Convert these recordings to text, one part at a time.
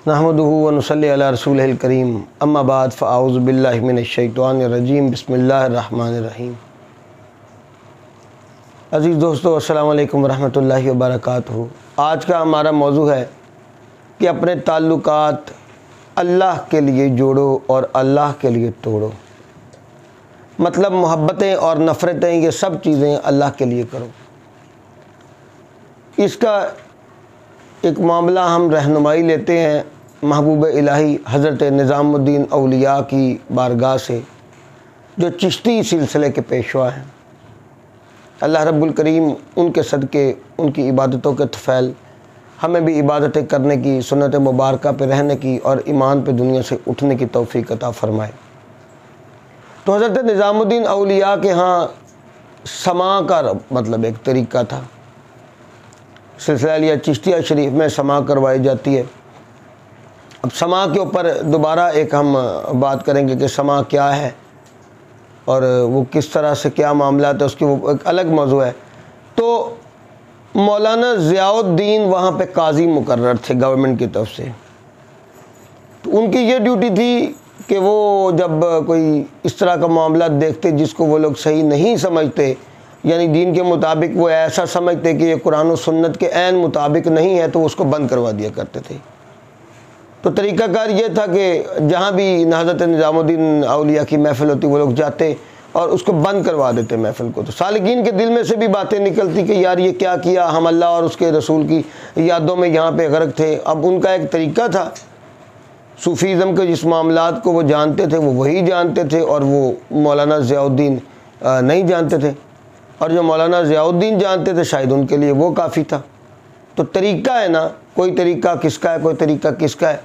نحمدہ و نصلی علی رسولہ الکریم اما بعد فاعوذ باللہ من الشیطان الرجیم بسم اللہ الرحمن الرحیم۔ عزیز دوستو، السلام علیکم ورحمۃ اللہ وبرکاتہ۔ آج کا ہمارا موضوع ہے کہ اپنے تعلقات اللہ کے لیے جوڑو اور اللہ کے لیے توڑو۔ مطلب محبتیں اور نفرتیں یہ سب چیزیں اللہ کے لیے کرو۔ اس کا ایک معاملہ ہم رہنمائی لیتے ہیں محبوب الہی حضرت نظام الدین اولیاء کی بارگاہ سے، جو چشتی سلسلے کے پیشوا ہیں۔ اللہ رب الکریم ان کے صدقے، ان کی عبادتوں کے طفیل ہمیں بھی عبادتیں کرنے کی، سنت مبارکہ پہ رہنے کی اور ایمان پہ دنیا سے اٹھنے کی توفیق عطا فرمائے۔ تو حضرت نظام الدین اولیاء کے ہاں سماع کا مطلب ایک طریقہ تھا۔ سلسلہ علیہ چشتیہ شریف میں سماع کروائی جاتی ہے۔ اب سماع کے اوپر دوبارہ ایک ہم بات کریں گے کہ سماع کیا ہے اور وہ کس طرح سے کیا معاملات ہے، اس کی وہ ایک الگ موضوع ہے۔ تو مولانا ضیاء الدین وہاں پہ قاضی مقرر تھے گورنمنٹ کی طرف سے۔ تو ان کی یہ ڈیوٹی تھی کہ وہ جب کوئی اس طرح کا معاملہ دیکھتے جس کو وہ لوگ صحیح نہیں سمجھتے، یعنی دین کے مطابق وہ ایسا سمجھتے کہ یہ قرآن و سنت کے عین مطابق نہیں ہے، تو اس کو بند کروا دیا کرتے تھے۔ تو طریقہ کار یہ تھا کہ جہاں بھی حضرت نظام الدین اولیاء کی محفل ہوتی وہ لوگ جاتے اور اس کو بند کروا دیتے محفل کو۔ تو سالکین کے دل میں سے بھی باتیں نکلتی کہ یار یہ کیا کیا، ہم اللہ اور اس کے رسول کی یادوں میں یہاں پہ غرق تھے۔ اب ان کا ایک طریقہ تھا، صوفیزم کے جس معاملات کو وہ جانتے تھے وہ وہی جانتے تھے، اور وہ مولانا ضیاء الدین نہیں جانتے تھے، اور جو مولانا ضیاء الدین جانتے تھے شاید ان کے لیے وہ کافی تھا۔ تو طریقہ ہے نا، کوئی طریقہ کس کا ہے، کوئی طریقہ کس کا ہے۔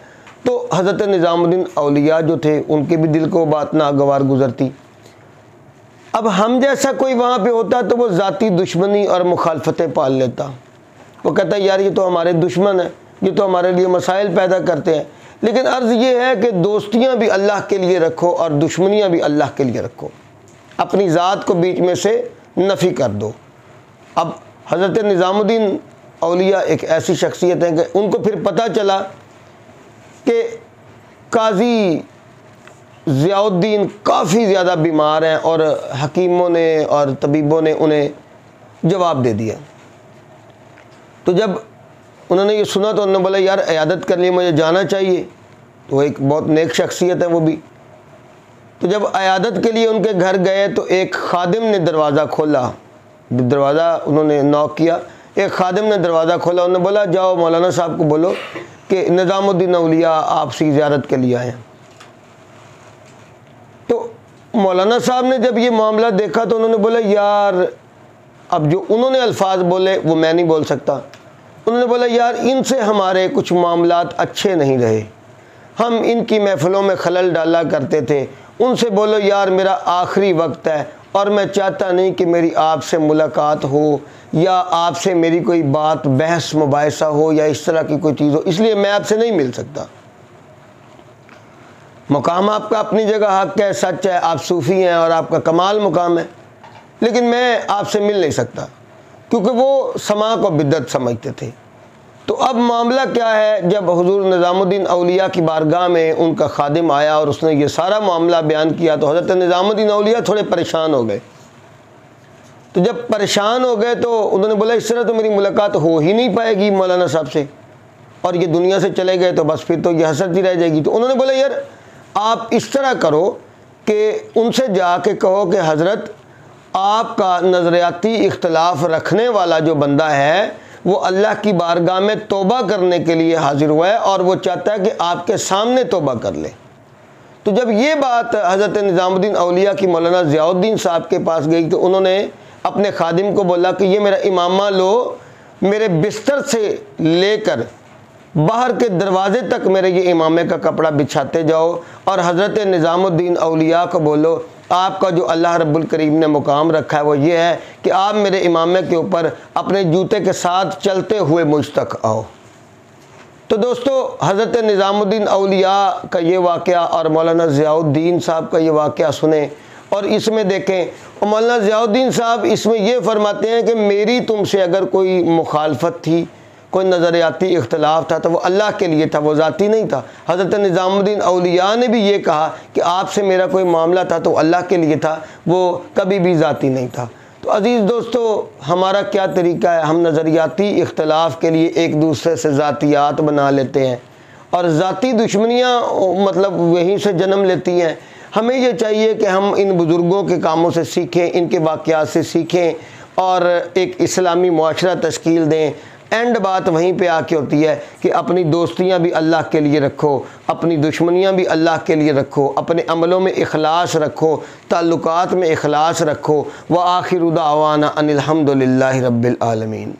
تو حضرت نظام الدین اولیاء جو تھے ان کے بھی دل کو بات ناگوار گزرتی۔ اب ہم جیسا کوئی وہاں پہ ہوتا تو وہ ذاتی دشمنی اور مخالفتیں پال لیتا۔ وہ کہتا ہے یار یہ تو ہمارے دشمن ہیں، یہ تو ہمارے لیے مسائل پیدا کرتے ہیں۔ لیکن عرض یہ ہے کہ دوستیاں بھی اللہ کے لیے رکھو اور دشمنیاں بھی اللہ کے لیے رکھو، اپنی ذات کو بیچ میں سے نفی کر دو۔ اب حضرت نظام الدین اولیاء ایک ایسی شخصیت ہیں کہ ان کو پھر پتہ چلا کہ قاضی ضیاء الدین کافی زیادہ بیمار ہیں، اور حکیموں نے اور طبیبوں نے انہیں جواب دے دیا۔ تو جب انہوں نے یہ سنا تو انہوں نے بولا یار عیادت کر لی، مجھے جانا چاہیے۔ تو ایک بہت نیک شخصیت ہے وہ بھی۔ تو جب عیادت کے لیے ان کے گھر گئے تو ایک خادم نے دروازہ کھولا، دروازہ انہوں نے نوک کیا، ایک خادم نے دروازہ کھولا، انہوں نے بولا جاؤ مولانا صاحب کو بولو کہ نظام الدین اولیاء آپ سے زیارت کے لیے آئے ہیں۔ تو مولانا صاحب نے جب یہ معاملہ دیکھا تو انہوں نے بولا یار، اب جو انہوں نے الفاظ بولے وہ میں نہیں بول سکتا، انہوں نے بولا یار ان سے ہمارے کچھ معاملات اچھے نہیں رہے، ہم ان کی محفلوں میں خلل ڈالا کرتے تھے، ان سے بولو یار میرا آخری وقت ہے اور میں چاہتا نہیں کہ میری آپ سے ملاقات ہو یا آپ سے میری کوئی بات بحث مباحثہ ہو یا اس طرح کی کوئی چیز ہو، اس لیے میں آپ سے نہیں مل سکتا۔ مقام آپ کا اپنی جگہ حق ہے، سچ ہے، آپ صوفی ہیں اور آپ کا کمال مقام ہے، لیکن میں آپ سے مل نہیں سکتا، کیونکہ وہ سماع کو بدعت سمجھتے تھے۔ تو اب معاملہ کیا ہے، جب حضور نظام الدین اولیاء کی بارگاہ میں ان کا خادم آیا اور اس نے یہ سارا معاملہ بیان کیا تو حضرت نظام الدین اولیاء تھوڑے پریشان ہو گئے۔ تو جب پریشان ہو گئے تو انہوں نے بولا اس طرح تو میری ملاقات ہو ہی نہیں پائے گی مولانا صاحب سے، اور یہ دنیا سے چلے گئے تو بس پھر تو یہ حسرت ہی رہ جائے گی۔ تو انہوں نے بولا یار آپ اس طرح کرو کہ ان سے جا کے کہو کہ حضرت آپ کا نظریاتی اختلاف رکھنے والا جو بندہ ہے وہ اللہ کی بارگاہ میں توبہ کرنے کے لیے حاضر ہوا ہے اور وہ چاہتا ہے کہ آپ کے سامنے توبہ کر لے۔ تو جب یہ بات حضرت نظام الدین اولیاء کی مولانا ضیاء الدین صاحب کے پاس گئی تو انہوں نے اپنے خادم کو بولا کہ یہ میرا امامہ لو، میرے بستر سے لے کر باہر کے دروازے تک میرے یہ امامے کا کپڑا بچھاتے جاؤ، اور حضرت نظام الدین اولیاء کو بولو آپ کا جو اللہ رب الکریم نے مقام رکھا ہے وہ یہ ہے کہ آپ میرے امامے کے اوپر اپنے جوتے کے ساتھ چلتے ہوئے مجھ تک آؤ۔ تو دوستو حضرت نظام الدین اولیاء کا یہ واقعہ اور مولانا ضیاء الدین صاحب کا یہ واقعہ سنیں، اور اس میں دیکھیں مولانا ضیاء الدین صاحب اس میں یہ فرماتے ہیں کہ میری تم سے اگر کوئی مخالفت تھی، کوئی نظریاتی اختلاف تھا تو وہ اللہ کے لیے تھا، وہ ذاتی نہیں تھا۔ حضرت نظام الدین اولیاء نے بھی یہ کہا کہ آپ سے میرا کوئی معاملہ تھا تو اللہ کے لیے تھا، وہ کبھی بھی ذاتی نہیں تھا۔ تو عزیز دوستو، ہمارا کیا طریقہ ہے؟ ہم نظریاتی اختلاف کے لیے ایک دوسرے سے ذاتیات بنا لیتے ہیں، اور ذاتی دشمنیاں مطلب وہیں سے جنم لیتی ہیں۔ ہمیں یہ چاہیے کہ ہم ان بزرگوں کے کاموں سے سیکھیں، ان کے واقعات سے سیکھیں اور ایک اسلامی معاشرہ تشکیل دیں۔ اینڈ بات وہیں پہ آ کے ہوتی ہے کہ اپنی دوستیاں بھی اللہ کے لیے رکھو، اپنی دشمنیاں بھی اللہ کے لیے رکھو، اپنے عملوں میں اخلاص رکھو، تعلقات میں اخلاص رکھو۔ وآخر دعوانا ان الحمد للہ رب العالمین۔